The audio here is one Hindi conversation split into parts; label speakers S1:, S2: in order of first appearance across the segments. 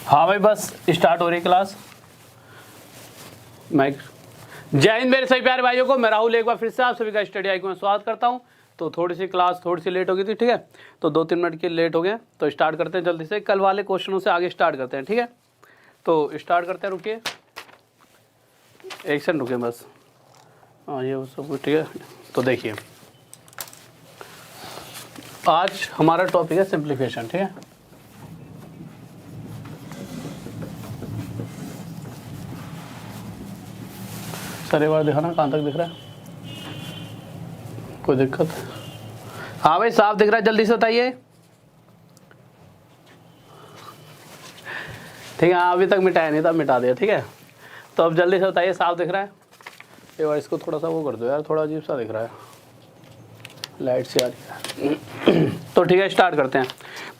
S1: हाँ भाई बस स्टार्ट हो रही क्लास। मैं जय हिंद मेरे सभी प्यारे भाइयों को, मैं राहुल एक बार फिर से आप सभी का स्टडी आइकन में स्वागत करता हूँ। तो थोड़ी सी क्लास थोड़ी सी लेट हो गई थी, ठीक है, तो 2-3 मिनट के लेट हो गए, तो स्टार्ट करते हैं जल्दी से। कल वाले क्वेश्चनों से आगे स्टार्ट करते हैं, ठीक है। तो स्टार्ट करते हैं, रुकिए एक सेकंड रुकिए बस। हाँ ये वो सब ठीक है। तो देखिए आज हमारा टॉपिक है सिंप्लीफिकेशन, ठीक है। सर एक बार दिखाना कहाँ तक दिख रहा है, कोई दिक्कत? हाँ भाई साफ दिख रहा है, जल्दी से बताइए। ठीक है, हाँ अभी तक मिटाया नहीं था, मिटा दिया, ठीक है। तो अब जल्दी से बताइए, साफ दिख रहा है? एक बार इसको थोड़ा सा वो कर दो यार, थोड़ा अजीब सा दिख रहा है, लाइट से आ रही है। तो ठीक है स्टार्ट करते हैं।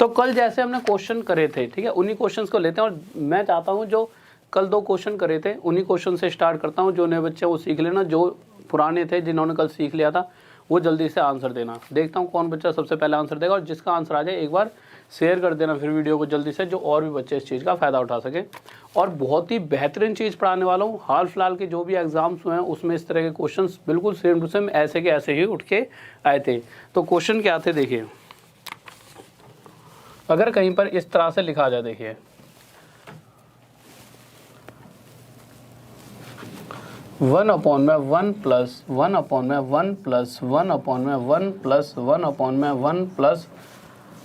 S1: तो कल जैसे हमने क्वेश्चन करे थे, ठीक है, उन्हीं क्वेश्चंस को लेते हैं। और मैं चाहता हूँ जो कल 2 क्वेश्चन करे थे उन्हीं क्वेश्चन से स्टार्ट करता हूँ। जो नए बच्चे वो सीख लेना, जो पुराने थे जिन्होंने कल सीख लिया था वो जल्दी से आंसर देना। देखता हूँ कौन बच्चा सबसे पहले आंसर देगा, और जिसका आंसर आ जाए एक बार शेयर कर देना फिर वीडियो को जल्दी से, जो और भी बच्चे इस चीज़ का फ़ायदा उठा सके। और बहुत ही बेहतरीन चीज़ पढ़ाने वाला हूँ। हाल फिलहाल के जो भी एग्जाम्स हुए हैं उसमें इस तरह के क्वेश्चंस बिल्कुल सेम टू सेम ऐसे के ऐसे ही उठ के आए थे। तो क्वेश्चन क्या थे देखिए, अगर कहीं पर इस तरह से लिखा जाए, देखिए 1/1 प्लस 1/1 प्लस 1/1 प्लस 1/1 प्लस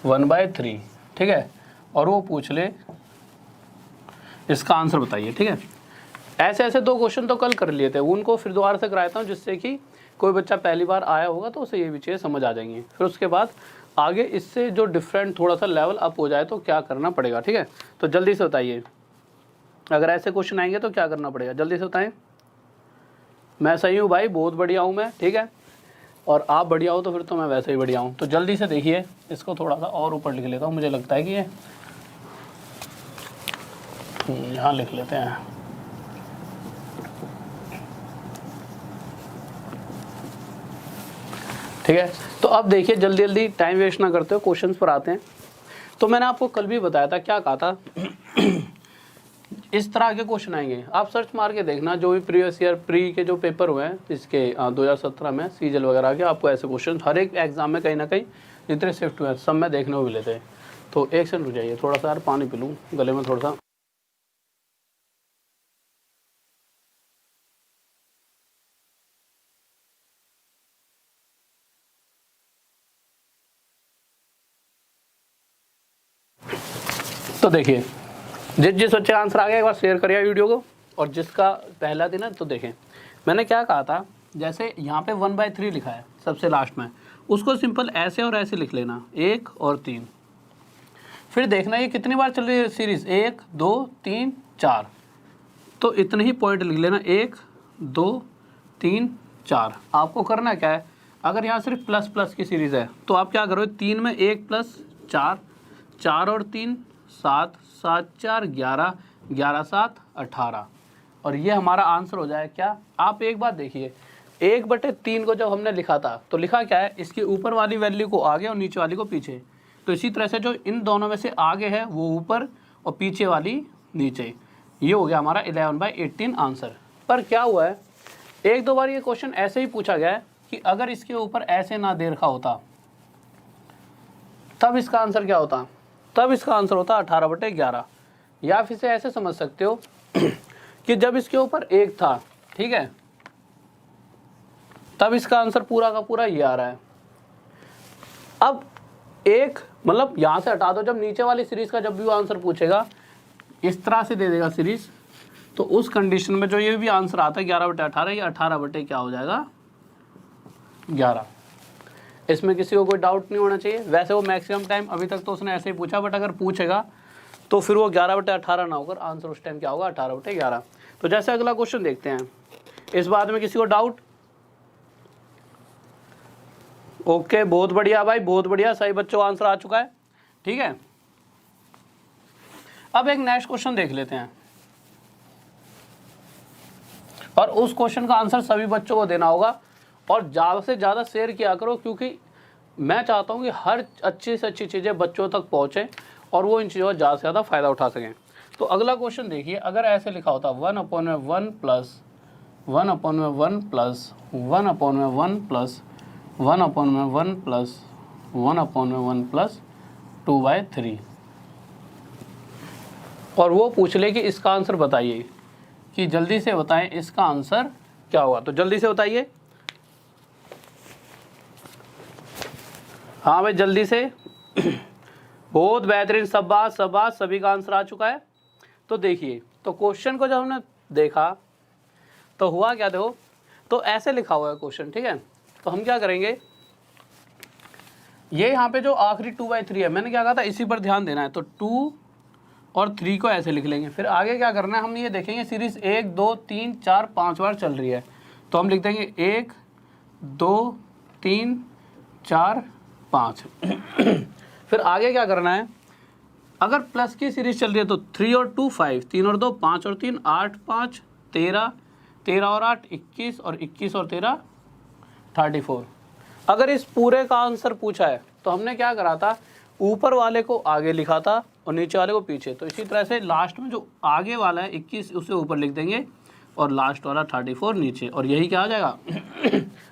S1: 1/3, ठीक है, और वो पूछ ले इसका आंसर बताइए, ठीक है। ऐसे ऐसे 2 क्वेश्चन तो कल कर लिए थे, उनको फिर दोबारा से कराता हूँ, जिससे कि कोई बच्चा पहली बार आया होगा तो उसे ये भी चीज़ें समझ आ जाएंगी। फिर उसके बाद आगे इससे जो डिफरेंट थोड़ा सा लेवल अप हो जाए तो क्या करना पड़ेगा, ठीक है। तो जल्दी से बताइए, अगर ऐसे क्वेश्चन आएंगे तो क्या करना पड़ेगा, जल्दी से बताएं। मैं सही हूँ भाई, बहुत बढ़िया हूँ मैं, ठीक है, और आप बढ़िया हो तो फिर तो मैं वैसे ही बढ़िया हूँ। तो जल्दी से देखिए, इसको थोड़ा सा और ऊपर लिख लेता हूँ, मुझे लगता है कि ये यहाँ लिख लेते हैं। ठीक है, तो अब देखिए जल्दी जल्दी टाइम वेस्ट ना करते हो, क्वेश्चंस पर आते हैं। तो मैंने आपको कल भी बताया था, क्या कहा था? इस तरह के क्वेश्चन आएंगे, आप सर्च मार के देखना, जो भी प्रीवियस ईयर प्री के जो पेपर हुए हैं इसके 2017 में सीजल वगैरह के, आपको ऐसे क्वेश्चन हर एक एग्जाम में कहीं ना कहीं जितने शिफ्ट हुए हैं सब में देखने को मिले थे। तो एक सेकंड रुक जाइए, थोड़ा सा यार पानी पी लूँ, गले में थोड़ा सा। तो देखिए जिस बच्चे का आंसर आ गया एक बार शेयर करिए वीडियो को, और जिसका पहला दिन है तो देखें मैंने क्या कहा था। जैसे यहाँ पे 1/3 लिखा है सबसे लास्ट में, उसको सिंपल ऐसे और ऐसे लिख लेना, 1 और 3। फिर देखना ये कितनी बार चल रही है सीरीज, 1 2 3 4, तो इतने ही पॉइंट लिख लेना, 1 2 3 4। आपको करना क्या है, अगर यहाँ सिर्फ प्लस प्लस की सीरीज़ है तो आप क्या करो, 3 में 1 प्लस 4, 4 और 3 7, 7 4 11, 11 7 18, और ये हमारा आंसर हो जाए क्या। आप एक बात देखिए, 1/3 को जब हमने लिखा था तो लिखा क्या है, इसके ऊपर वाली वैल्यू को आगे और नीचे वाली को पीछे। तो इसी तरह से जो इन दोनों में से आगे है वो ऊपर और पीछे वाली नीचे, ये हो गया हमारा 11/18 आंसर। पर क्या हुआ है, 1-2 बार ये क्वेश्चन ऐसे ही पूछा गया है कि अगर इसके ऊपर ऐसे ना दे रखा होता तब इसका आंसर क्या होता, तब इसका आंसर होता 18/11। या फिर से ऐसे समझ सकते हो कि जब इसके ऊपर 1 था, ठीक है, तब इसका आंसर पूरा का पूरा ये आ रहा है। अब 1 मतलब यहाँ से हटा दो, जब नीचे वाली सीरीज का जब भी वो आंसर पूछेगा इस तरह से दे देगा सीरीज, तो उस कंडीशन में जो ये भी आंसर आता है 11/18, या 18 क्या हो जाएगा 11। इसमें किसी को कोई डाउट नहीं होना चाहिए। वैसे वो मैक्सिमम टाइम अभी तक तो उसने ऐसे ही पूछा, बट अगर पूछेगा तो फिर वो 11/18 ना होकर आंसर उस टाइम क्या होगा 18/11। तो जैसे अगला क्वेश्चन देखते हैं, इस बात में किसी को डाउट? ओके बहुत बढ़िया भाई, बहुत बढ़िया, सही बच्चों आंसर आ चुका है, ठीक है। अब एक नेक्स्ट क्वेश्चन देख लेते हैं, और उस क्वेश्चन का आंसर सभी बच्चों को देना होगा, और ज़्यादा से ज़्यादा शेयर किया करो, क्योंकि मैं चाहता हूँ कि हर अच्छी से अच्छी चीज़ें बच्चों तक पहुँचें और वो इन चीज़ों का ज़्यादा से ज़्यादा फ़ायदा उठा सकें। तो अगला क्वेश्चन देखिए, अगर ऐसे लिखा होता 1/1 plus 1/1 plus 1/1 plus 1/1 plus 1/1 plus 2/3 और वो पूछ ले कि इसका आंसर बताइए, कि जल्दी से बताएं इसका आंसर क्या होगा। तो जल्दी से बताइए, हाँ भाई जल्दी से। बहुत बेहतरीन, शाबाश शाबाश, सभी का आंसर आ चुका है। तो देखिए, तो क्वेश्चन को जब हमने देखा तो हुआ क्या, देखो तो ऐसे लिखा हुआ है क्वेश्चन, ठीक है। तो हम क्या करेंगे, ये यहाँ पे जो आखिरी 2/3 है, मैंने क्या कहा था, इसी पर ध्यान देना है। तो 2 और 3 को ऐसे लिख लेंगे। फिर आगे क्या करना है, हम ये देखेंगे सीरीज 1 2 3 4 5 बार चल रही है, तो हम लिख देंगे 1 2 3 4 5। फिर आगे क्या करना है, अगर प्लस की सीरीज चल रही है तो 3 और 2 5, 3 और 2 5 और 3 8 5 13, 13 और 8 21 और 21 और 13 34। अगर इस पूरे का आंसर पूछा है तो हमने क्या करा था, ऊपर वाले को आगे लिखा था और नीचे वाले को पीछे। तो इसी तरह से लास्ट में जो आगे वाला है 21 उसे ऊपर लिख देंगे और लास्ट वाला 34 नीचे, और यही क्या आ जाएगा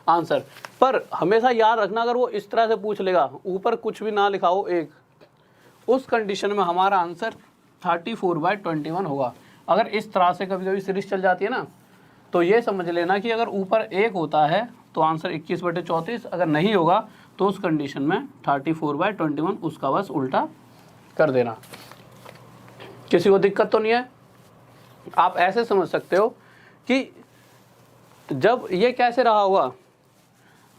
S1: आंसर। पर हमेशा याद रखना, अगर वो इस तरह से पूछ लेगा, ऊपर कुछ भी ना लिखा हो एक, उस कंडीशन में हमारा आंसर 34/21 होगा। अगर इस तरह से कभी कभी सीरीज चल जाती है ना, तो ये समझ लेना कि अगर ऊपर 1 होता है तो आंसर 21/34, अगर नहीं होगा तो उस कंडीशन में 34/21 उसका बस उल्टा कर देना। किसी को दिक्कत तो नहीं है? आप ऐसे समझ सकते हो कि जब ये कैसे रहा हुआ,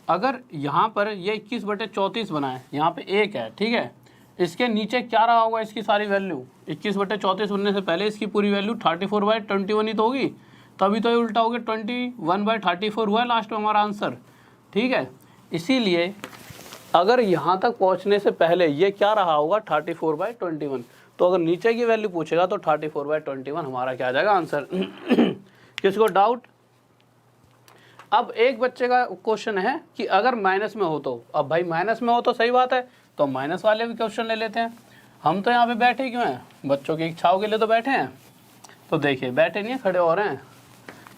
S1: अगर यहाँ पर ये 21/34 बना है, यहाँ पे 1 है, ठीक है, इसके नीचे क्या रहा होगा, इसकी सारी वैल्यू 21/34 बनने से पहले इसकी पूरी वैल्यू 34/21 ही तो होगी, तभी तो ये उल्टा हो गया 21/34 हुआ है लास्ट में हमारा आंसर, ठीक है। इसीलिए अगर यहाँ तक पहुँचने से पहले ये क्या रहा होगा 34/21, तो अगर नीचे की वैल्यू पूछेगा तो 34/21 हमारा क्या आ जाएगा आंसर। किसी को डाउट? अब एक बच्चे का क्वेश्चन है कि अगर माइनस में हो तो, अब भाई माइनस में हो तो सही बात है, तो माइनस वाले भी क्वेश्चन ले लेते हैं। हम तो यहाँ पे बैठे क्यों हैं, बच्चों की इच्छाओं के लिए तो बैठे हैं। तो देखिए, बैठे नहीं है, खड़े हो रहे हैं,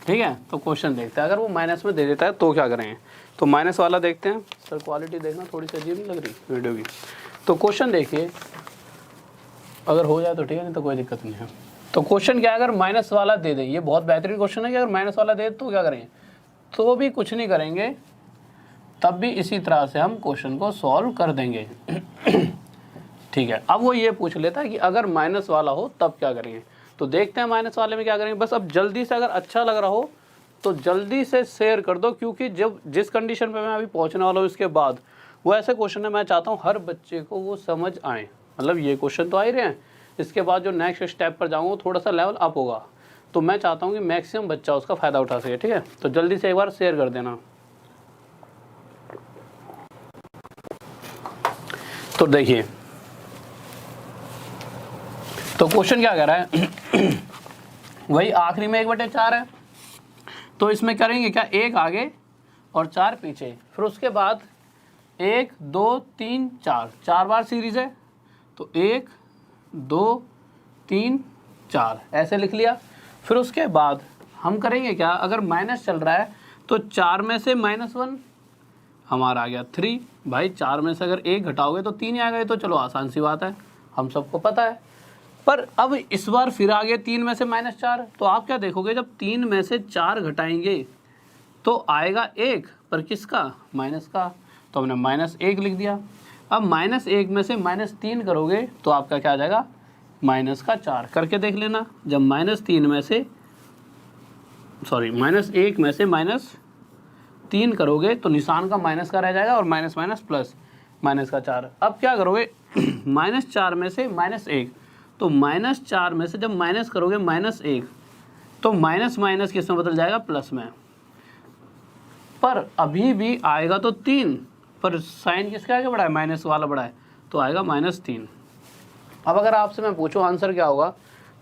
S1: ठीक है। तो क्वेश्चन देखते हैं, अगर वो माइनस में दे देता है तो क्या करेंगे। तो माइनस वाला देखते हैं। सर क्वालिटी देखना थोड़ी सी अजीब नहीं लग रही वीडियो की। तो क्वेश्चन देखिए, अगर हो जाए तो ठीक है, नहीं तो कोई दिक्कत नहीं है। तो क्वेश्चन क्या है, अगर माइनस वाला दे दे, ये बहुत बेहतरीन क्वेश्चन है कि अगर माइनस वाला दे तो क्या करेंगे, तो भी कुछ नहीं करेंगे, तब भी इसी तरह से हम क्वेश्चन को सॉल्व कर देंगे। ठीक है। अब वो ये पूछ लेता है कि अगर माइनस वाला हो तब क्या करेंगे। तो देखते हैं माइनस वाले में क्या करेंगे। बस अब जल्दी से, अगर अच्छा लग रहा हो तो जल्दी से शेयर कर दो, क्योंकि जब जिस कंडीशन पे मैं अभी पहुंचने वाला हूँ इसके बाद, वो ऐसे क्वेश्चन है, मैं चाहता हूँ हर बच्चे को वो समझ आए। मतलब ये क्वेश्चन तो आ ही रहे हैं, इसके बाद जो नेक्स्ट स्टेप पर जाऊँगा वो थोड़ा सा लेवल अप होगा, तो मैं चाहता हूँ कि मैक्सिमम बच्चा उसका फ़ायदा उठा सके, ठीक है। तो जल्दी से एक बार शेयर कर देना। तो देखिए, तो क्वेश्चन क्या कह रहा है, वही आखिरी में 1/4 है, तो इसमें करेंगे क्या, 1 आगे और 4 पीछे। फिर उसके बाद 1 2 3 4, 4 बार सीरीज है, तो 1 2 3 4 ऐसे लिख लिया। फिर उसके बाद हम करेंगे क्या, अगर माइनस चल रहा है तो 4 में से -1 हमारा आ गया 3। भाई 4 में से अगर 1 घटाओगे तो 3 ही आ गए, तो चलो आसान सी बात है, हम सबको पता है। पर अब इस बार फिर आ गए 3 में से -4, तो आप क्या देखोगे, जब 3 में से 4 घटाएंगे तो आएगा 1, पर किसका, माइनस का, तो हमने -1 लिख दिया। अब -1 में से -3 करोगे तो आपका क्या आ जाएगा, -4। करके देख लेना, जब -1 में से -3 करोगे तो निशान का माइनस का रह जाएगा, और माइनस माइनस प्लस, -4। अब क्या करोगे, -4 में से -1, तो -4 में से जब माइनस करोगे -1, तो माइनस माइनस किस में बदल जाएगा, प्लस में। पर अभी भी आएगा तो 3, पर साइन किसका आगे बढ़ा है, माइनस वाला बढ़ा है, तो आएगा -3। अब अगर आपसे मैं पूछूं आंसर क्या होगा,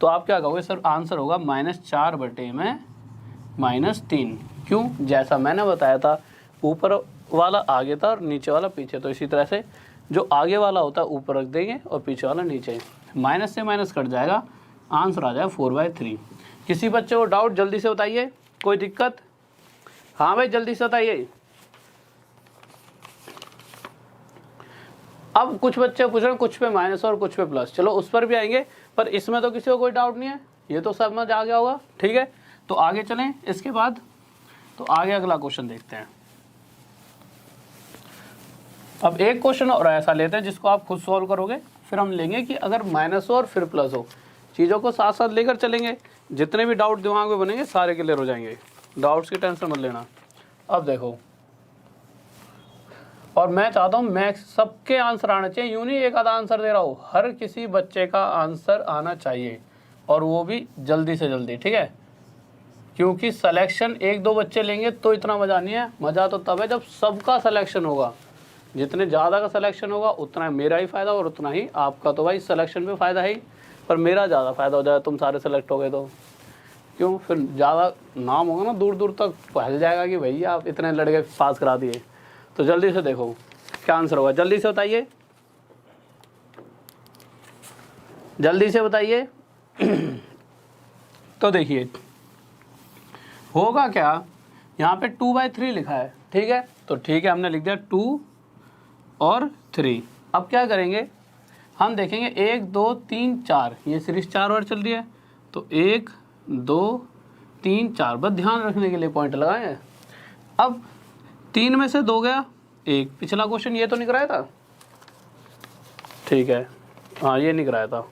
S1: तो आप क्या कहोगे, सर आंसर होगा -4/-3। क्यों, जैसा मैंने बताया था, ऊपर वाला आगे था और नीचे वाला पीछे, तो इसी तरह से जो आगे वाला होता है ऊपर रख देंगे और पीछे वाला नीचे। माइनस से माइनस कट जाएगा, आंसर आ जाएगा 4/3। किसी बच्चे को डाउट जल्दी से बताइए, कोई दिक्कत? हाँ भाई जल्दी से बताइए। अब कुछ बच्चे पूछ रहे हैं कुछ पे माइनस और कुछ पे प्लस, चलो उस पर भी आएंगे, पर इसमें तो किसी को कोई डाउट नहीं है, ये तो समझ आ गया होगा। ठीक है, तो आगे चलें इसके बाद, तो आगे अगला क्वेश्चन देखते हैं। अब एक क्वेश्चन और ऐसा लेते हैं जिसको आप खुद सॉल्व करोगे, फिर हम लेंगे कि अगर माइनस हो और फिर प्लस हो, चीज़ों को साथ साथ लेकर चलेंगे, जितने भी डाउट दिमाग में बनेंगे सारे क्लियर हो जाएंगे, डाउट्स की टेंशन मत लेना। अब देखो, और मैं चाहता हूँ मैक्स सबके आंसर आना चाहिए, यूँ नहीं एक आधा आंसर दे रहा हूँ, हर किसी बच्चे का आंसर आना चाहिए, और वो भी जल्दी से जल्दी। ठीक है, क्योंकि सिलेक्शन एक दो बच्चे लेंगे तो इतना मज़ा नहीं है, मज़ा तो तब है जब सबका सिलेक्शन होगा। जितने ज़्यादा का सिलेक्शन होगा उतना मेरा ही फ़ायदा और उतना ही आपका। तो भाई सिलेक्शन में फ़ायदा है ही, पर मेरा ज़्यादा फ़ायदा हो जाए, तुम सारे सेलेक्ट हो गए तो क्यों, फिर ज़्यादा नाम होगा ना, दूर दूर तक फैल जाएगा कि भैया आप इतने लड़के पास करा दिए। तो जल्दी से देखो क्या आंसर होगा, जल्दी से बताइए, जल्दी से बताइए। तो देखिए होगा क्या, यहाँ पे 2/3 लिखा है। ठीक है, तो ठीक है हमने लिख दिया 2 और 3। अब क्या करेंगे, हम देखेंगे 1 2 3 4, ये सीरीज 4 बार चल रही है, तो 1 2 3 4, बस ध्यान रखने के लिए पॉइंट लगाए हैं। अब 3 में से 2 गया 1, पिछला क्वेश्चन ये तो नहीं कराया था, ठीक है, हाँ ये नहीं कराया था।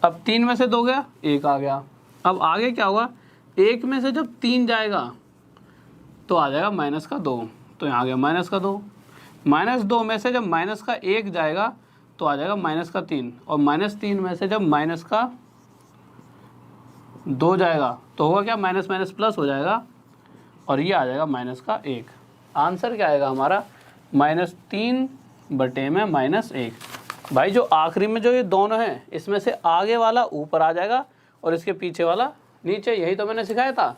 S1: अब 3 में से 2 गया 1 आ गया। अब आगे क्या होगा, 1 में से जब 3 जाएगा तो आ जाएगा -2, तो यहाँ आ गया -2। -2 में से जब -1 जाएगा तो आ जाएगा -3, और -3 में से जब -2 जाएगा तो होगा क्या, माइनस माइनस प्लस हो जाएगा, और ये आ जाएगा -1। आंसर क्या आएगा हमारा, -3 बटे में -1। भाई जो आखिरी में जो ये दोनों हैं, इसमें से आगे वाला ऊपर आ जाएगा और इसके पीछे वाला नीचे, यही तो मैंने सिखाया था।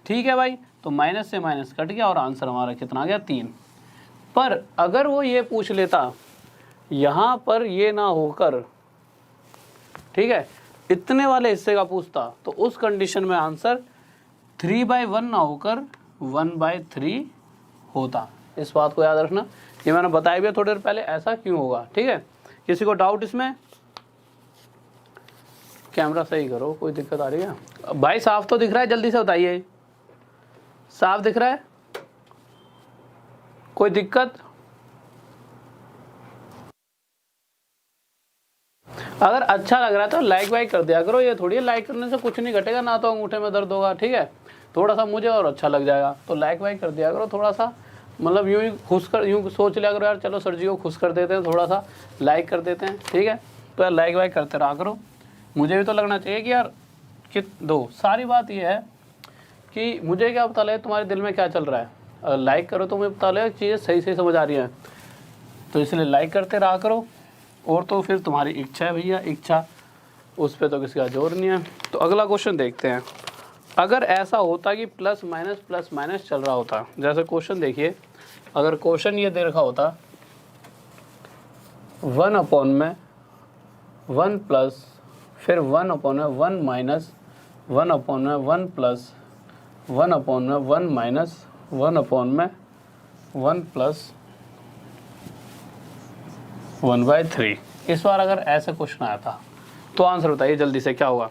S1: ठीक है भाई, तो माइनस से माइनस कट गया और आंसर हमारा कितना आ गया, 3। पर अगर वो ये पूछ लेता यहाँ पर ये ना होकर, ठीक है, इतने वाले हिस्से का पूछता, तो उस कंडीशन में आंसर 3/1 ना होकर 1/3 होता। इस बात को याद रखना, ये मैंने बताया भी थोड़ी देर पहले ऐसा क्यों होगा। ठीक है, किसी को डाउट इसमें? कैमरा सही करो, कोई दिक्कत आ रही है? भाई साफ तो दिख रहा है, जल्दी से बताइए, साफ दिख रहा है, कोई दिक्कत? अगर अच्छा लग रहा है तो लाइक वाइक कर दिया करो, ये थोड़ी है लाइक करने से कुछ नहीं घटेगा, ना तो अंगूठे में दर्द होगा। ठीक है, थोड़ा सा मुझे और अच्छा लग जाएगा, तो लाइक वाइक कर दिया करो थोड़ा सा, मतलब यूँ ही खुश कर, यूँ सोच लिया करो यार चलो सर जी को खुश कर देते हैं, थोड़ा सा लाइक कर देते हैं। ठीक है, तो यार लाइक वाइक करते रहा करो, मुझे भी तो लगना चाहिए कि यार दो। सारी बात ये है कि मुझे क्या पता लगे तुम्हारे दिल में क्या चल रहा है, अगर लाइक करो तो मुझे पता लगे चीज़ें सही सही समझ आ रही हैं, तो इसलिए लाइक करते रहा करो। और तो फिर तुम्हारी इच्छा है भैया, इच्छा उस पर तो किसी का जोर नहीं है। तो अगला क्वेश्चन देखते हैं। अगर ऐसा होता कि प्लस माइनस चल रहा होता, जैसे क्वेश्चन देखिए, अगर क्वेश्चन ये दे रखा होता 1/1 प्लस, फिर 1/1 माइनस, 1/1 प्लस, 1/1 माइनस, 1/1 प्लस 1/3, इस बार अगर ऐसा क्वेश्चन आया था तो आंसर बताइए जल्दी से क्या होगा।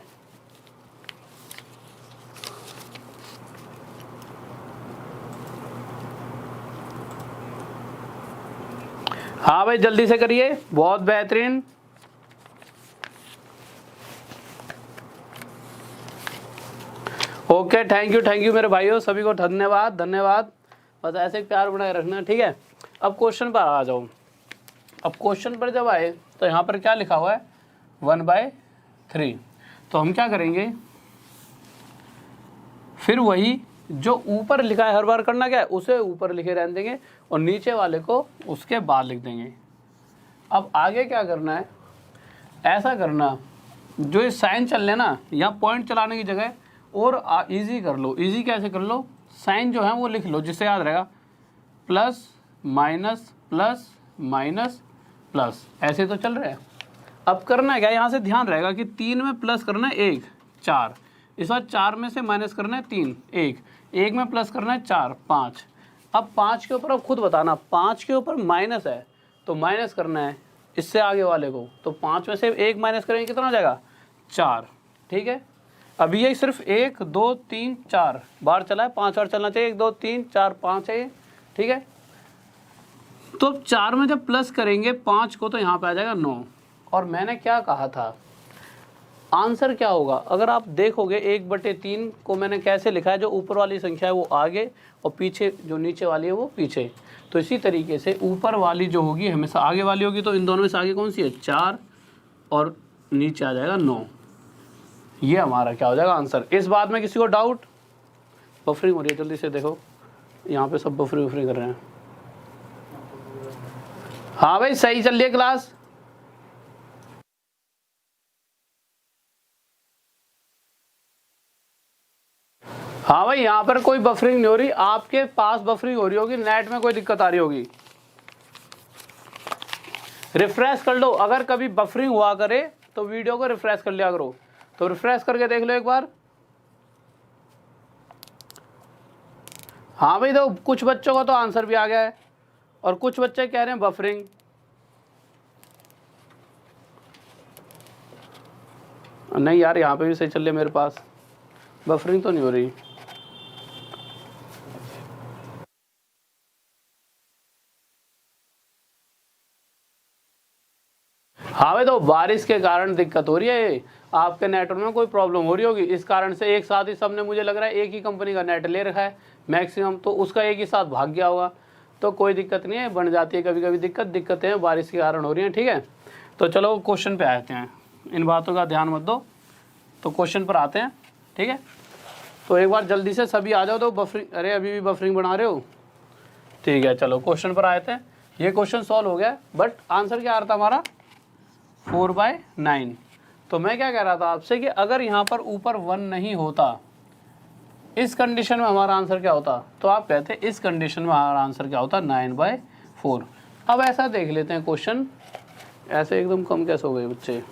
S1: हाँ भाई जल्दी से करिए, बहुत बेहतरीन। ओके, थैंक यू मेरे भाइयों, सभी को धन्यवाद धन्यवाद। बस ऐसे प्यार बनाए रखना, ठीक है। अब क्वेश्चन पर आ जाओ। अब क्वेश्चन पर जब आए तो यहाँ पर क्या लिखा हुआ है 1/3, तो हम क्या करेंगे, फिर वही जो ऊपर लिखा है हर बार करना क्या है, उसे ऊपर लिखे रहने देंगे और नीचे वाले को उसके बाद लिख देंगे। अब आगे क्या करना है, ऐसा करना जो ये साइन चल लेना, यहाँ पॉइंट चलाने की जगह और इजी कर लो। इजी कैसे कर लो, साइन जो है वो लिख लो जिससे याद रहेगा, plus minus plus minus plus, ऐसे तो चल रहे हैं। अब करना है क्या, यहाँ से ध्यान रहेगा कि 3 में प्लस करना है 1, 4, इस बार 4 में से माइनस करना है 3, 1 में प्लस करना है 4, 5। अब 5 के ऊपर अब खुद बताना, 5 के ऊपर माइनस है तो माइनस करना है इससे आगे वाले को, तो 5 में से 1 माइनस करेंगे कितना हो जाएगा, 4। ठीक है, अभी ये सिर्फ 1 2 3 4 बार चला है, 5 बार चलना चाहिए, 1 2 3 4 5 है। ठीक है, तो 4 में जब प्लस करेंगे 5 को तो यहाँ पे आ जाएगा 9। और मैंने क्या कहा था, आंसर क्या होगा, अगर आप देखोगे 1/3 को मैंने कैसे लिखा है, जो ऊपर वाली संख्या है वो आगे और पीछे जो नीचे वाली है वो पीछे। तो इसी तरीके से ऊपर वाली जो होगी हमेशा आगे वाली होगी, तो इन दोनों में से आगे कौन सी है, 4 और नीचे आ जाएगा 9। ये हमारा क्या हो जाएगा आंसर। इस बात में किसी को डाउट? बफरिंग हो रही है, जल्दी से देखो, यहाँ पे सब बफरिंग कर रहे हैं। हाँ भाई सही चल रही है क्लास। हाँ भाई यहाँ पर कोई बफरिंग नहीं हो रही, आपके पास बफरिंग हो रही होगी, नेट में कोई दिक्कत आ रही होगी। रिफ्रेश कर लो, अगर कभी बफरिंग हुआ करे तो वीडियो को रिफ्रेश कर लिया करो। तो रिफ्रेश करके देख लो एक बार। हाँ भाई, तो कुछ बच्चों का तो आंसर भी आ गया है और कुछ बच्चे कह रहे हैं बफरिंग। नहीं यार, यहाँ पे भी सही चल रही है, मेरे पास बफरिंग तो नहीं हो रही। हाँ भाई, तो बारिश के कारण दिक्कत हो रही है, आपके नेटवर्क में कोई प्रॉब्लम हो रही होगी, इस कारण से एक साथ ही सबने, मुझे लग रहा है एक ही कंपनी का नेट ले रखा है मैक्सिमम, तो उसका एक ही साथ भाग गया होगा। तो कोई दिक्कत नहीं है, बन जाती है कभी कभी दिक्कतें बारिश के कारण हो रही हैं। ठीक है, तो चलो क्वेश्चन पे आते हैं, इन बातों का ध्यान मत दो, तो क्वेश्चन पर आते हैं। ठीक है, तो एक बार जल्दी से सभी आ जाओ। तो बफरिंग, अरे अभी भी बफरिंग बना रहे हो? ठीक है, चलो क्वेश्चन पर आए थे। ये क्वेश्चन सॉल्व हो गया, बट आंसर क्या आ रहा था हमारा, 4/9। तो मैं क्या कह रहा था आपसे कि अगर यहाँ पर ऊपर 1 नहीं होता, इस कंडीशन में हमारा आंसर क्या होता, तो आप कहते इस कंडीशन में हमारा आंसर क्या होता, 9/4। अब ऐसा देख लेते हैं क्वेश्चन, ऐसे एकदम कम कैसे हो गए बच्चे।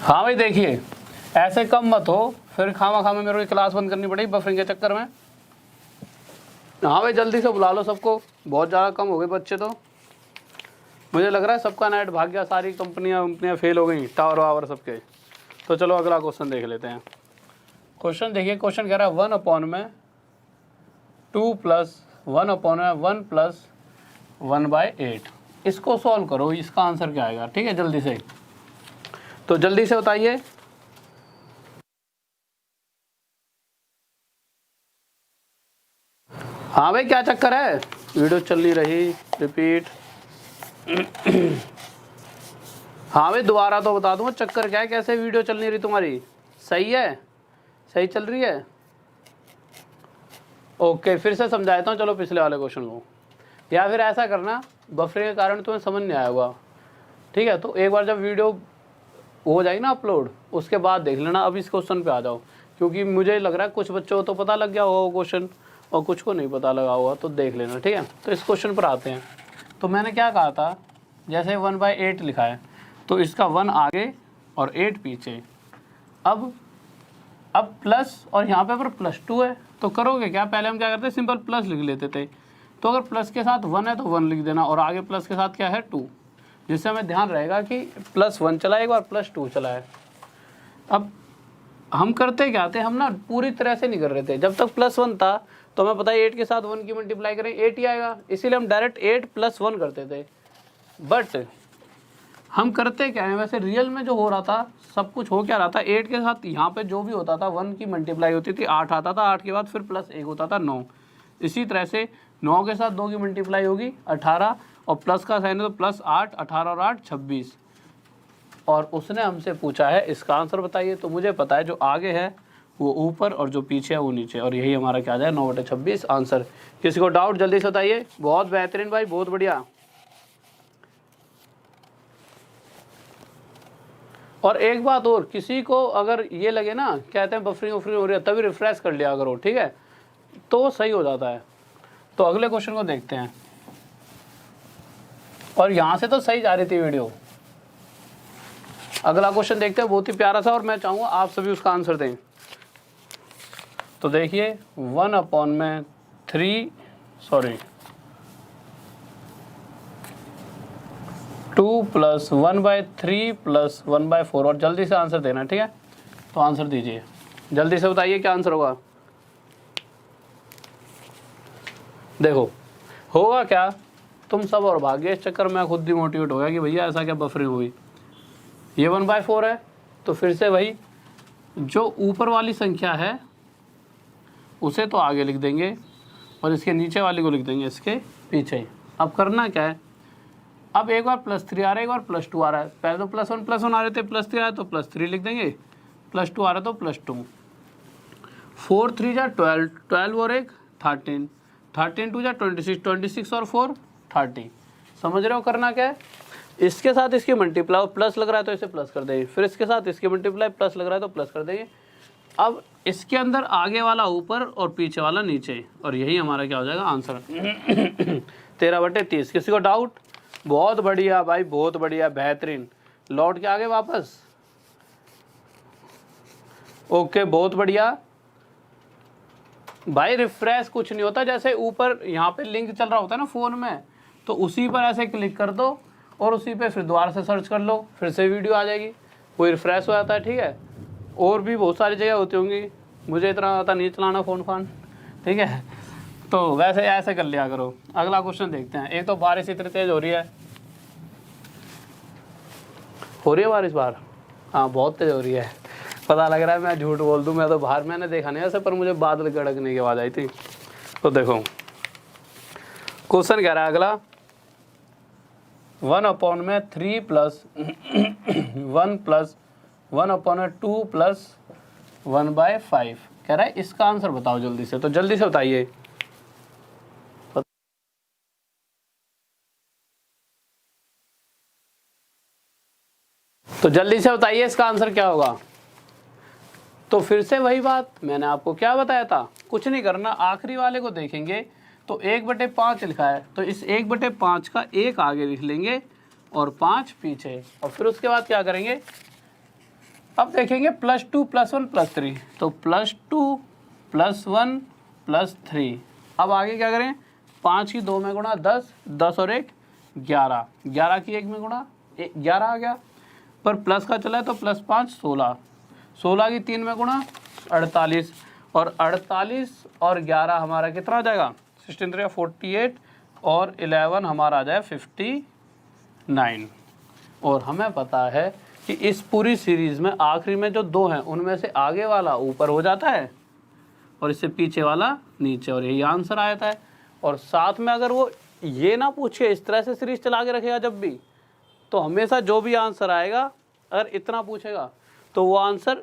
S1: हाँ भाई देखिए, ऐसे कम मत हो, फिर खामा मेरे को क्लास बंद करनी पड़ेगी बफरिंग के चक्कर में। हाँ भाई जल्दी से बुला लो सबको, बहुत ज़्यादा कम हो गए बच्चे। तो मुझे लग रहा है सबका नेट भाग गया, सारी कंपनियां फेल हो गई, टावर वावर सबके। तो चलो अगला क्वेश्चन देख लेते हैं। क्वेश्चन देखिए, क्वेश्चन कह रहा है 1/2 प्लस 1/1 प्लस 1/8। इसको सॉल्व करो, इसका आंसर क्या आएगा। ठीक है, जल्दी से, तो जल्दी से बताइए। हाँ भाई क्या चक्कर है, वीडियो चल नहीं रही, रिपीट। हाँ भाई दोबारा तो बता दूंगा चक्कर क्या है, कैसे वीडियो चल नहीं रही तुम्हारी। सही है, सही चल रही है। ओके, फिर से समझाता हूँ, चलो पिछले वाले क्वेश्चन को, या फिर ऐसा करना, बफरिंग के कारण तुम्हें समझ नहीं आया होगा। ठीक है, तो एक बार जब वीडियो हो जाएगी ना अपलोड, उसके बाद देख लेना। अब इस क्वेश्चन पे आ जाओ, क्योंकि मुझे लग रहा है कुछ बच्चों को तो पता लग गया होगा क्वेश्चन और कुछ को नहीं पता लगा होगा, तो देख लेना। ठीक है, तो इस क्वेश्चन पर आते हैं। तो मैंने क्या कहा था, जैसे 1/8 लिखा है तो इसका 1 आगे और 8 पीछे। अब प्लस और यहाँ पे पर +2 है, तो करोगे क्या, पहले हम क्या करते सिंपल प्लस लिख लेते थे। तो अगर प्लस के साथ 1 है तो 1 लिख देना, और आगे प्लस के साथ क्या है 2, जिससे हमें ध्यान रहेगा कि +1 चला है एक बार, +2 चला है। अब हम करते क्या थे, हम ना पूरी तरह से नहीं कर रहे थे। जब तक +1 था तो हमें पता है 8 के साथ 1 की मल्टीप्लाई करें 8 ही आएगा, इसीलिए हम डायरेक्ट 8 + 1 करते थे। बट हम करते क्या है, वैसे रियल में जो हो रहा था, सब कुछ हो क्या रहा था, 8 के साथ यहाँ पे जो भी होता था 1 की मल्टीप्लाई होती थी, 8 आता था, 8 के बाद फिर +1 होता था 9। इसी तरह से 9 के साथ 2 की मल्टीप्लाई होगी 18, और प्लस का साइन है तो +8, 18 और 8 26। और उसने हमसे पूछा है इसका आंसर बताइए। तो मुझे पता है जो आगे है वो ऊपर और जो पीछे है वो नीचे, और यही हमारा क्या जाए 9/26 आंसर। किसी को डाउट जल्दी से बताइए। बहुत बेहतरीन भाई, बहुत बढ़िया। और एक बात और, किसी को अगर ये लगे ना, कहते हैं बफरिंग हो रही है, तभी रिफ्रेश कर लिया करो। ठीक है, तो सही हो जाता है। तो अगले क्वेश्चन को देखते हैं। और यहाँ से तो सही जा रही थी वीडियो। अगला क्वेश्चन देखते हैं, बहुत ही प्यारा सा, और मैं चाहूँगा आप सभी उसका आंसर दें। तो देखिए 2 + 1/3 + 1/4, और जल्दी से आंसर देना, ठीक है। तो आंसर दीजिए, जल्दी से बताइए क्या आंसर होगा। देखो होगा क्या, तुम सब और भाग्य, इस चक्कर में खुद ही मोटिवेट हो गया कि भैया ऐसा क्या बफरिंग हुई। ये 1/4 है, तो फिर से वही जो ऊपर वाली संख्या है उसे तो आगे लिख देंगे और इसके नीचे वाली को लिख देंगे इसके पीछे। अब करना क्या है, अब एक बार +3 आ रहा है, एक बार +2 आ रहा है। पहले तो +1 आ रहे थे, +3 आया तो +3 लिख देंगे, +2 आ रहा है तो +2। 4 3 जा 12, 12 और 1 13, 13 2 जा 26, 26 और 4 30। समझ रहे हो करना क्या है, इसके साथ इसकी मल्टीप्लाई, प्लस लग रहा है तो इसे प्लस कर देंगे, फिर इसके साथ इसकी मल्टीप्लाई, प्लस लग रहा है तो प्लस कर देंगे। अब इसके अंदर आगे वाला ऊपर और पीछे वाला नीचे, और यही हमारा क्या हो जाएगा आंसर 13/30। किसी को डाउट? बहुत बढ़िया भाई, बहुत बढ़िया, बेहतरीन। लौट के आगे वापस, ओके बहुत बढ़िया भाई। रिफ्रेश कुछ नहीं होता, जैसे ऊपर यहाँ पे लिंक चल रहा होता है ना फ़ोन में, तो उसी पर ऐसे क्लिक कर दो और उसी पे फिर दोबारा से सर्च कर लो, फिर से वीडियो आ जाएगी, वो रिफ्रेश हो जाता है, ठीक है। और भी बहुत सारी जगह होती होंगी, मुझे इतना पता नहीं चलाना फ़ोन फान, ठीक है। तो वैसे ऐसे कर लिया करो। अगला क्वेश्चन देखते हैं। एक तो बारिश इतनी तेज़ हो रही है बारिश बाहर, हाँ बहुत तेज़ हो रही है। पता लग रहा है मैं झूठ बोल दूं, मैं तो बाहर मैंने देखा नहीं ऐसे, पर मुझे बादल गड़कने की आवाज़ आई थी। तो देखो क्वेश्चन कह रहा है अगला, 1/3 + 1 + 1/2 + 1/5 कह रहा है, इसका आंसर बताओ जल्दी से। तो जल्दी से बताइए। तो जल्दी से बताइए इसका आंसर क्या होगा। तो फिर से वही बात, मैंने आपको क्या बताया था, कुछ नहीं करना, आखिरी वाले को देखेंगे तो 1/5 लिखा है, तो इस 1/5 का 1 आगे लिख लेंगे और 5 पीछे, और फिर उसके बाद क्या करेंगे, अब देखेंगे +2 +1 +3, तो +2 +1 +3। अब आगे क्या करें, 5 की 2 में गुणा 10, 10 और 1 11, 11 की 1 में गुणा 11 आ गया, पर प्लस का चला है तो +5 16, 16 की 3 में गुणा 48, और 48 और 11 हमारा कितना आ जाएगा, 16 3 48, और 11 हमारा आ जाए 59। और हमें पता है कि इस पूरी सीरीज़ में आखिरी में जो 2 हैं उनमें से आगे वाला ऊपर हो जाता है और इससे पीछे वाला नीचे, और यही आंसर आ जाता है। और साथ में अगर वो ये ना पूछे, इस तरह से सीरीज चला के रखेगा जब भी, तो हमेशा जो भी आंसर आएगा, अगर इतना पूछेगा तो वो आंसर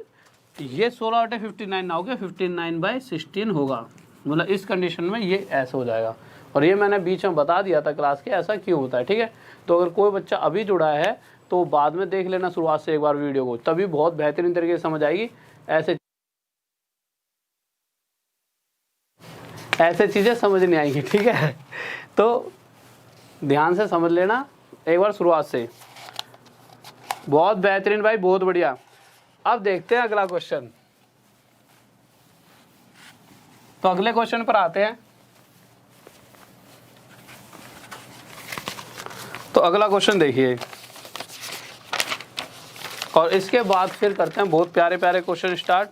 S1: ये 16/59 ना होगा, 59/16 होगा। मतलब इस कंडीशन में ये ऐसे हो जाएगा। और ये मैंने बीच में बता दिया था क्लास के, ऐसा क्यों होता है, ठीक है। तो अगर कोई बच्चा अभी जुड़ा है तो बाद में देख लेना शुरुआत से एक बार वीडियो को, तभी बहुत बेहतरीन तरीके से समझ आएगी। ऐसे चीज़ें समझ नहीं आएंगी, ठीक है। तो ध्यान से समझ लेना एक बार शुरुआत से। बहुत बेहतरीन भाई, बहुत बढ़िया। अब देखते हैं अगला क्वेश्चन। तो अगले क्वेश्चन पर आते हैं। तो अगला क्वेश्चन देखिए, और इसके बाद फिर करते हैं बहुत प्यारे प्यारे क्वेश्चन स्टार्ट।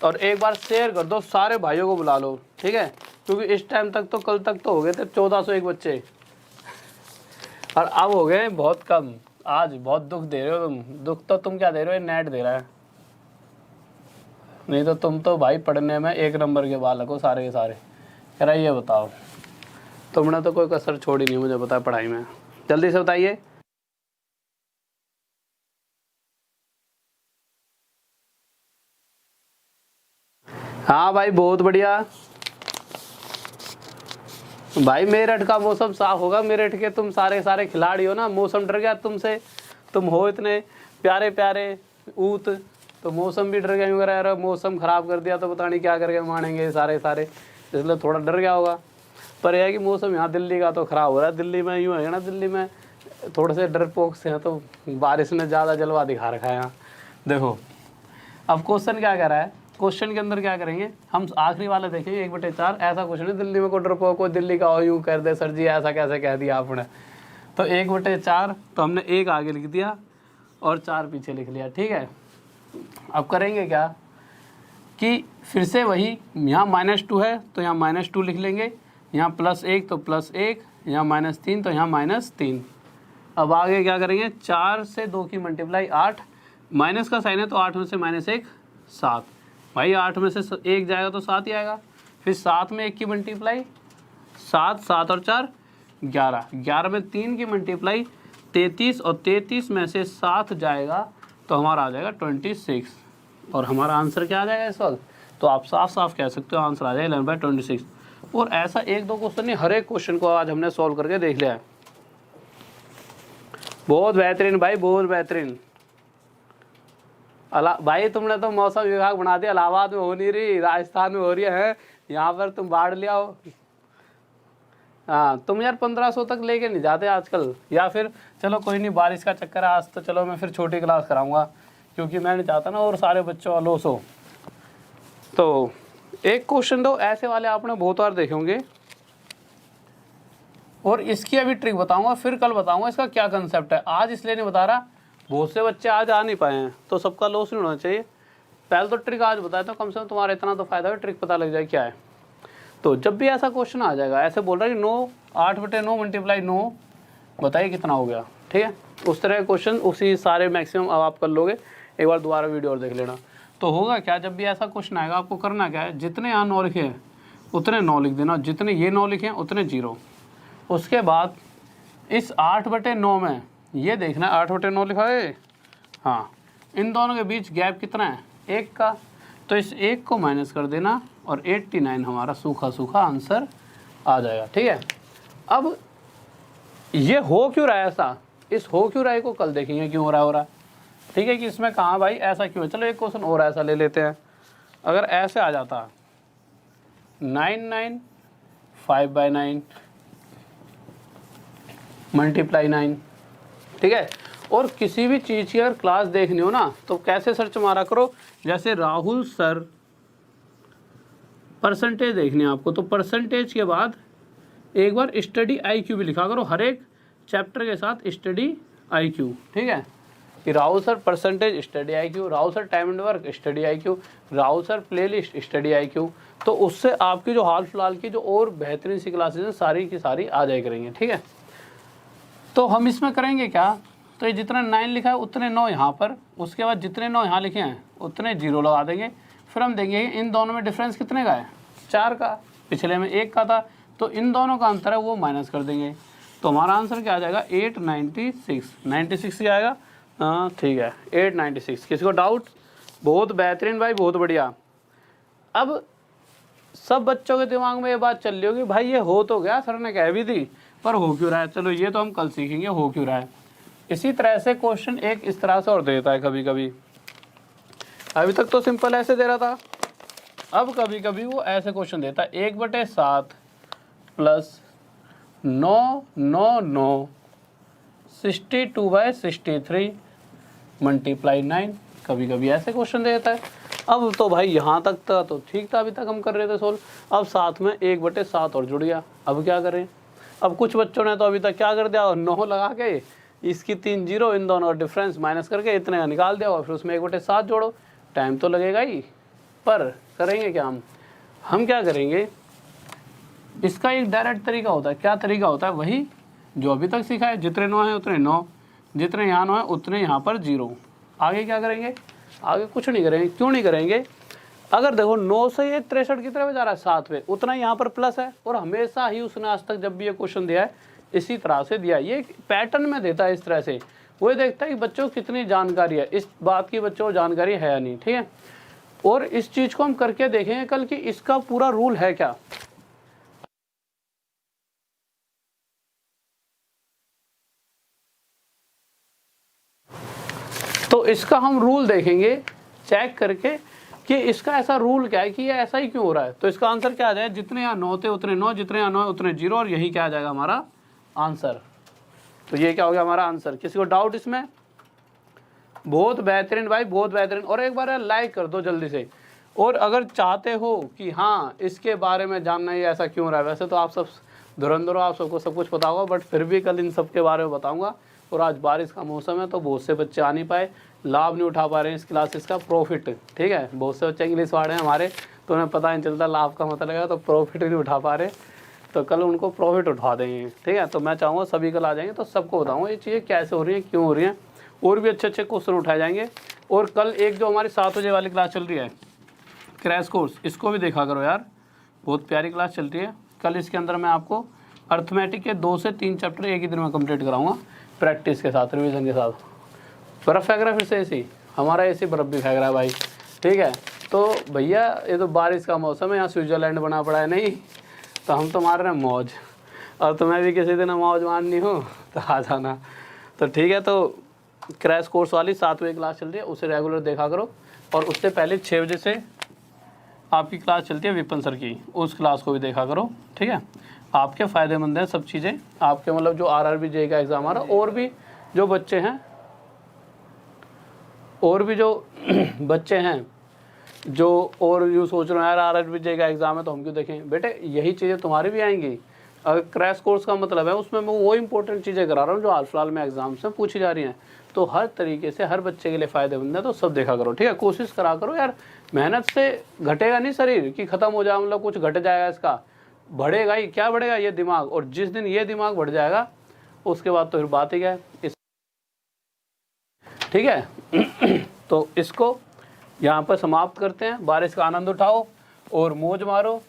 S1: और एक बार शेयर कर दो, सारे भाइयों को बुला लो, ठीक है, क्योंकि इस टाइम तक तो, कल तक तो हो गए थे 1401 बच्चे, और अब हो गए बहुत कम। आज बहुत दुख दे रहे हो तुम। दुख तो तुम क्या दे रहे हो, नेट दे रहा है, नहीं तो तुम तो भाई पढ़ने में 1 नंबर के बालक हो सारे के सारे। कह रहा है ये बताओ, तुमने तो कोई कसर छोड़ी नहीं, मुझे पता है पढ़ाई में। जल्दी से बताइए। हाँ भाई बहुत बढ़िया भाई। मेरठ का मौसम साफ होगा, मेरठ के तुम सारे सारे खिलाड़ी हो ना, मौसम डर गया तुमसे, तुम हो इतने प्यारे प्यारे ऊत, तो मौसम भी डर गया। क्यों कह रहा मौसम खराब कर दिया तो पता नहीं क्या करके मानेंगे सारे सारे, इसलिए थोड़ा डर गया होगा। पर यह है कि मौसम यहाँ दिल्ली का तो ख़राब हो रहा है। दिल्ली में यूँ है ना, दिल्ली में थोड़े से डरपोक से हैं तो बारिश ने ज़्यादा जलवा दिखा रखा है यहाँ। देखो अब क्वेश्चन क्या कर रहा है, क्वेश्चन के अंदर क्या करेंगे हम, आखिरी वाला देखेंगे 1/4। ऐसा क्वेश्चन है दिल्ली में को डरपोक को दिल्ली का हो यूँ कर दे सर जी, ऐसा कैसे कह दिया आपने। तो 1/4 तो हमने 1 आगे लिख दिया और 4 पीछे लिख लिया, ठीक है। अब करेंगे क्या कि फिर से वही, यहाँ -2 है तो यहाँ -2 लिख लेंगे, यहाँ +1 तो +1, यहाँ -3 तो यहाँ -3। अब आगे क्या करेंगे, 4 से 2 की मल्टीप्लाई 8, माइनस का साइन है तो 8 में से -1 7, भाई 8 में से 1 जाएगा तो 7 ही आएगा। फिर 7 में 1 की मल्टीप्लाई 7, 7 और 4 11, 11 में 3 की मल्टीप्लाई 33 और 33 में से 7 जाएगा तो हमारा आ जाएगा 26। और हमारा आंसर क्या आ जाएगा इस वक्त, तो आप साफ साफ कह सकते हो आंसर आ जाएगा 11/26। और ऐसा 1-2 क्वेश्चन नहीं, हर एक क्वेश्चन को आज हमने सॉल्व करके देख लिया है। बहुत बेहतरीन भाई, बहुत बेहतरीन। भाई तुमने तो मौसम विभाग बना दिया, इलाहाबाद में हो नहीं रही, राजस्थान में हो रही है, यहाँ पर तुम बाढ़ ले आओ। हाँ तुम यार 1500 तक लेके नहीं जाते आजकल, या फिर चलो कोई नहीं, बारिश का चक्कर है आज तो चलो मैं फिर छोटी क्लास कराऊंगा, क्योंकि मैं नहीं चाहता ना और सारे बच्चों का लॉस हो। तो एक क्वेश्चन दो ऐसे वाले आपने बहुत बार देखे होंगे, और इसकी अभी ट्रिक बताऊंगा, फिर कल बताऊंगा इसका क्या कंसेप्ट है। आज इसलिए नहीं बता रहा, बहुत से बच्चे आज आ नहीं पाए हैं तो सबका लॉस नहीं होना चाहिए। पहले तो ट्रिक आज बताया था, कम से कम तुम्हारा इतना तो फायदा है, ट्रिक पता लग जाए क्या है। तो जब भी ऐसा क्वेश्चन आ जाएगा, ऐसे बोल रहा है कि 9 8/9 मल्टीप्लाई 9, बताइए कितना हो गया, ठीक है। उस तरह के क्वेश्चन उसी सारे मैक्सिमम अब आप कर लोगे, एक बार दोबारा वीडियो और देख लेना। तो होगा क्या, जब भी ऐसा क्वेश्चन आएगा आपको करना क्या है, जितने यहाँ 9 लिखे हैं उतने 9 लिख देना, जितने ये 9 लिखे हैं उतने 0। उसके बाद इस 8/9 में ये देखना 8/9 लिखा है, हाँ इन दोनों के बीच गैप कितना है, 1 का, तो इस 1 को माइनस कर देना और 89 हमारा सूखा सूखा आंसर आ जाएगा, ठीक है। अब ये हो क्यों रहा है ऐसा, इस हो क्यों रहा है को कल देखेंगे क्यों हो रहा है, ठीक है, कि इसमें कहाँ भाई ऐसा क्यों है। चलो एक क्वेश्चन और ऐसा ले लेते हैं, अगर ऐसे आ जाता 9 5/9 मल्टीप्लाई 9, ठीक है। और किसी भी चीज़ की अगर क्लास देखनी हो ना तो कैसे सर्च मारा करो, जैसे राहुल सर परसेंटेज देखनी है आपको, तो परसेंटेज के बाद एक बार स्टडी IQ भी लिखा करो, हर एक चैप्टर के साथ स्टडी IQ, ठीक है। कि Rahul sir percentage study IQ, Rahul sir time and work study IQ, Rahul sir playlist study IQ। तो उससे आपकी जो हाल फिलहाल की जो और बेहतरीन सी क्लासेज हैं सारी की सारी आ जाया करेंगे, ठीक है। तो हम इसमें करेंगे क्या, तो ये जितना 9 लिखा है उतने 9 यहाँ पर, उसके बाद जितने 9 यहाँ लिखे हैं उतने 0 लगा देंगे। फिर हम देंगे इन दोनों में डिफरेंस कितने का है, 4 का, पिछले में 1 का था, तो इन दोनों का अंतर है वो माइनस कर देंगे। तो हमारा आंसर क्या आ जाएगा, 896, 96 क्या आएगा, हाँ ठीक है 896। किसी को डाउट, बहुत बेहतरीन भाई, बहुत बढ़िया। अब सब बच्चों के दिमाग में ये बात चल रही होगी, भाई ये हो तो गया, सर ने कह भी दी, पर हो क्यों रहा है। चलो ये तो हम कल सीखेंगे हो क्यों रहा है। इसी तरह से क्वेश्चन एक इस तरह से और देता है कभी कभी, अभी तक तो सिंपल ऐसे दे रहा था, अब कभी कभी वो ऐसे क्वेश्चन देता है 1/7 + 9 9 9 62/63 मल्टीप्लाई 9, कभी कभी ऐसे क्वेश्चन देता है। अब तो भाई यहाँ तक तो ठीक था, अभी तक हम कर रहे थे सोल्व, अब साथ में 1/7 और जुड़ गया। अब क्या करें, अब कुछ बच्चों ने तो अभी तक क्या कर दिया, 9 लगा के इसकी 3 0, इन दोनों का डिफरेंस माइनस करके इतने का निकाल दिया और फिर उसमें 1/7 जोड़ो। टाइम तो लगेगा ही, पर करेंगे क्या हम क्या करेंगे, इसका एक डायरेक्ट तरीका होता है। क्या तरीका होता है, वही जो अभी तक सीखा है, जितने 9 हैं उतने 9, जितने यहाँ 9 है उतने यहाँ पर 0। आगे क्या करेंगे, आगे कुछ नहीं करेंगे। क्यों नहीं करेंगे, अगर देखो 9 से ये 63 की तरफ जा रहा है 7 पे, उतना यहाँ पर प्लस है, और हमेशा ही उसने आज तक जब भी ये क्वेश्चन दिया है इसी तरह से दिया, ये पैटर्न में देता है इस तरह से। वो देखता है कि बच्चों को कितनी जानकारी है, इस बात की बच्चों को जानकारी है या नहीं, ठीक है। और इस चीज़ को हम करके देखेंगे कल कि इसका पूरा रूल है क्या। तो इसका हम रूल देखेंगे चेक करके कि इसका ऐसा रूल क्या है कि ये ऐसा ही क्यों हो रहा है। तो इसका आंसर क्या आ जाए, जितने यहाँ 9 थे उतने 9, जितने यहाँ 9 उतने 0, और यही क्या आ जाएगा हमारा आंसर। तो ये क्या हो गया हमारा आंसर। किसी को डाउट इसमें? बहुत बेहतरीन भाई, बहुत बेहतरीन। और एक बार लाइक कर दो जल्दी से। और अगर चाहते हो कि हाँ इसके बारे में जानना है ऐसा क्यों रहा है, वैसे तो आप सब धुरंधर हो, आप सबको सब कुछ पता होगा, बट फिर भी कल इन सब के बारे में बताऊंगा। और आज बारिश का मौसम है तो बहुत से बच्चे आ नहीं पाए, लाभ नहीं उठा पा रहे हैं इस क्लासेस का, प्रॉफिट, ठीक है। बहुत से बच्चे इंग्लिश वाले हैं हमारे, तो उन्हें पता नहीं चलता लाभ का मतलब है, तो प्रॉफिट नहीं उठा पा रहे, तो कल उनको प्रॉफिट उठा देंगे, ठीक है। तो मैं चाहूँगा सभी कल आ जाएंगे तो सबको बताऊँगा ये चीज़ें कैसे हो रही हैं, क्यों हो रही हैं, और भी अच्छे अच्छे क्वेश्चन उठाए जाएंगे। और कल एक जो हमारी 7 बजे वाली क्लास चल रही है क्रैश कोर्स, इसको भी देखा करो यार, बहुत प्यारी क्लास चल रही है। कल इसके अंदर मैं आपको अर्थमेटिक के 2 से 3 चैप्टर एक ही दिन में कंप्लीट कराऊंगा, प्रैक्टिस के साथ, रिवीजन के साथ। बर्फ़ फेंक रहा है फिर से ऐसी, हमारा ऐसी बर्फ़ भी फेंक रहा है भाई, ठीक है। तो भैया ये तो बारिश का मौसम है, यहाँ स्विट्ज़रलैंड बना पड़ा है नहीं, तो हम तो मार रहे हैं मौज। और तुम्हें भी किसी दिन मौज मारनी हो तो आ जाना। तो ठीक है, तो क्रैश कोर्स वाली 7वीं क्लास चल रही है, उसे रेगुलर देखा करो। और उससे पहले 6 बजे से आपकी क्लास चलती है विपिन सर की, उस क्लास को भी देखा करो, ठीक है। आपके फ़ायदेमंद हैं सब चीज़ें, आपके मतलब जो RRB JEE का एग्ज़ाम आ रहा है, और भी जो बच्चे हैं, और भी जो बच्चे हैं जो और यूँ सोच रहे हैं यार RRB JEE का एग्ज़ाम है तो हम क्यों देखें, बेटे यही चीज़ें तुम्हारी भी आएंगी। अगर क्रैश कोर्स का मतलब है उसमें मैं वो इंपॉर्टेंट चीज़ें करा रहा हूँ जो हाल फिलहाल में एग्जाम्स में पूछी जा रही हैं, तो हर तरीके से हर बच्चे के लिए फ़ायदेमंद है, तो सब देखा करो, ठीक है। कोशिश करा करो यार, मेहनत से घटेगा नहीं शरीर कि ख़त्म हो जाए, मतलब कुछ घट जाएगा, इसका बढ़ेगा ही, क्या बढ़ेगा, ये दिमाग। और जिस दिन ये दिमाग बढ़ जाएगा उसके बाद तो फिर बात ही क्या है, ठीक है। तो इसको यहाँ पर समाप्त करते हैं। बारिश का आनंद उठाओ और मौज मारो।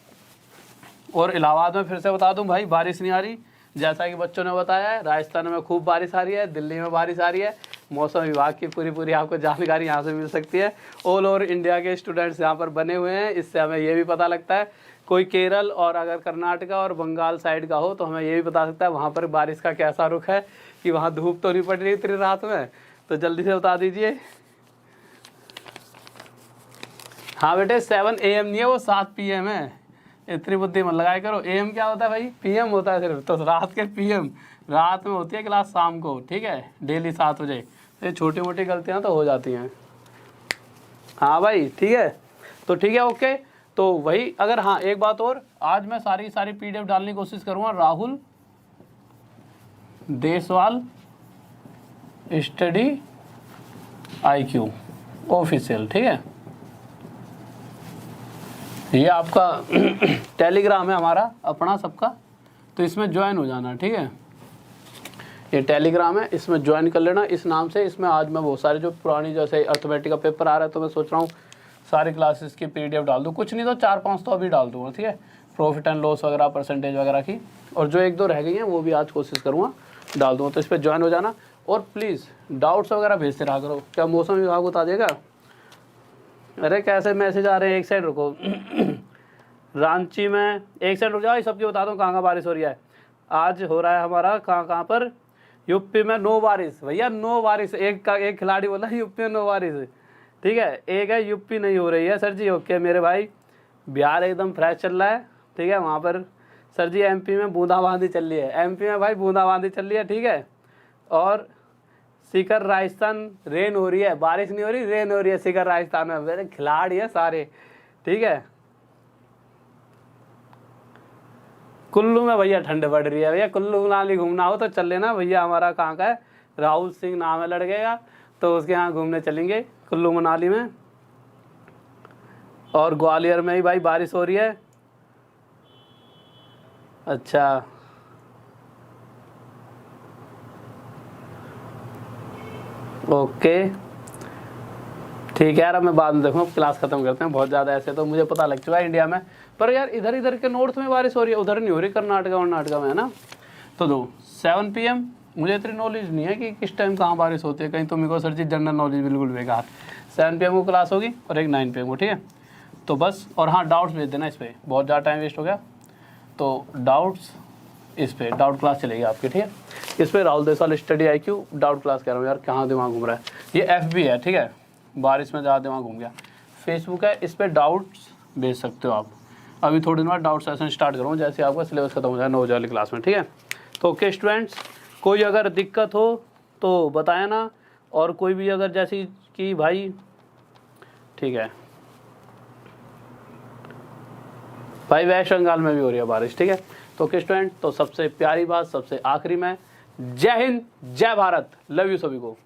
S1: और इलाहाबाद में फिर से बता दूं भाई, बारिश नहीं आ रही, जैसा कि बच्चों ने बताया है। राजस्थान में खूब बारिश आ रही है, दिल्ली में बारिश आ रही है। मौसम विभाग की पूरी आपको जानकारी यहाँ से मिल सकती है। ऑल ओवर इंडिया के स्टूडेंट्स यहाँ पर बने हुए हैं, इससे हमें ये भी पता लगता है कोई केरल और अगर कर्नाटका और बंगाल साइड का हो तो हमें ये भी बता सकता है वहाँ पर बारिश का कैसा रुख है, कि वहाँ धूप तो नहीं पड़ रही इतनी रात में। तो जल्दी से बता दीजिए। हाँ बेटे 7 AM नहीं है, वो 7 PM है, इतनी बुद्धि मत लगाया करो। AM क्या होता है भाई, PM होता है सिर्फ, तो रात के PM, रात में होती है क्लास शाम को, ठीक है, डेली 7 बजे। ये छोटी मोटी गलतियाँ तो हो जाती हैं। हाँ भाई ठीक है, तो ठीक है ओके। तो वही, अगर हाँ एक बात और, आज मैं सारी PDF डालने की कोशिश करूँगा, Rahul Deswal study IQ official, ठीक है। ये आपका टेलीग्राम है हमारा अपना सबका, तो इसमें ज्वाइन हो जाना, ठीक है। ये टेलीग्राम है, इसमें ज्वाइन कर लेना इस नाम से। इसमें आज मैं बहुत सारे जो पुरानी जैसे अर्थमेटिक का पेपर आ रहा है, तो मैं सोच रहा हूँ सारी क्लासेस की PDF डाल दूँ, कुछ नहीं तो 4-5 तो अभी डाल दूँगा, ठीक है। प्रॉफिट एंड लॉस वगैरह, परसेंटेज वगैरह की, और जो 1-2 रह गई हैं वो भी आज कोशिश करूँगा डाल दूँगा। तो इस पर ज्वाइन हो जाना। और प्लीज़ डाउट्स वगैरह भेजते रहा करो। क्या मौसम विभाग बता देगा? अरे कैसे मैसेज आ रहे हैं, एक साइड रुको। रांची में, एक साइड रुक जाओ, सबकी बता दो कहाँ बारिश हो रही है। आज हो रहा है हमारा कहाँ पर, यूपी में नो बारिश। भैया नो बारिश, एक खिलाड़ी बोला यूपी में नो बारिश, ठीक है। एक है यूपी नहीं हो रही है सर जी, ओके मेरे भाई। बिहार एकदम फ्रेश चल रहा है, ठीक है। वहाँ पर सर जी MP में बूंदाबांदी चल रही है, MP में भाई बूंदाबांदी चल रही है, ठीक है। और सीकर राजस्थान रेन हो रही है, बारिश नहीं हो रही, रेन हो रही है सीकर राजस्थान में। मेरे खिलाड़ी है सारे, ठीक है। कुल्लू में भैया ठंड पड़ रही है। भैया कुल्लू मनाली घूमना हो तो चल लेना भैया, हमारा कहाँ का है, राहुल सिंह नाम है लड़के का, तो उसके यहाँ घूमने चलेंगे कुल्लू मनाली में। और ग्वालियर में ही भाई बारिश हो रही है। अच्छा ओके ठीक है यार, अब मैं बाद में देखूँ, क्लास खत्म करते हैं। बहुत ज़्यादा ऐसे तो मुझे पता लग चुका है इंडिया में, पर यार इधर के नॉर्थ में बारिश हो रही है, उधर नहीं हो रही, कर्नाटका में है ना। तो 7 PM मुझे इतनी नॉलेज नहीं है कि किस टाइम कहाँ बारिश होती है, कहीं तो मेरे को सर जी जनरल नॉलेज बिल्कुल बेकार। 7 PM को क्लास होगी और एक 9 PM को, ठीक है। तो बस, और हाँ डाउट्स भेज देना इस पर, बहुत ज़्यादा टाइम वेस्ट हो गया। तो डाउट्स इस पर डाउट क्लास चलेगी आपकी, ठीक है। इस पर Rahul Deswal study IQ doubt class कह रहा हूँ यार, कहाँ दिमाग घूम रहा है। ये FB है, ठीक है, बारिश में ज़्यादा दिमाग घूम गया। फेसबुक है, इस पर डाउट्स भेज सकते हो आप। अभी थोड़ी देर बाद डाउट सेशन स्टार्ट करूँ जैसे आपका सिलेबस खत्म हो जाए 9 बजे वाली क्लास में, ठीक है। तो ओके स्टूडेंट्स, कोई अगर दिक्कत हो तो बताया ना, और कोई भी अगर जैसी कि भाई, ठीक है भाई वेस्ट बंगाल में भी हो रही है बारिश, ठीक है। तो ओके स्टूडेंट, तो सबसे प्यारी बात सबसे आखिरी में, जय हिंद जय भारत, लव यू सभी को।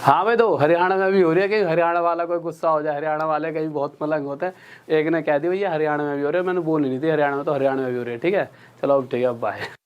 S1: हाँ भाई, तो हरियाणा में भी हो रही है कि हरियाणा वाला कोई गुस्सा हो जाए, हरियाणा वाले का भी बहुत मलंग होता है। एक ने कह दी भैया हरियाणा में भी हो रही है, मैंने बोल नहीं थी हरियाणा में, तो हरियाणा में भी हो रही है, ठीक है। चलो अब ठीक है, बाय।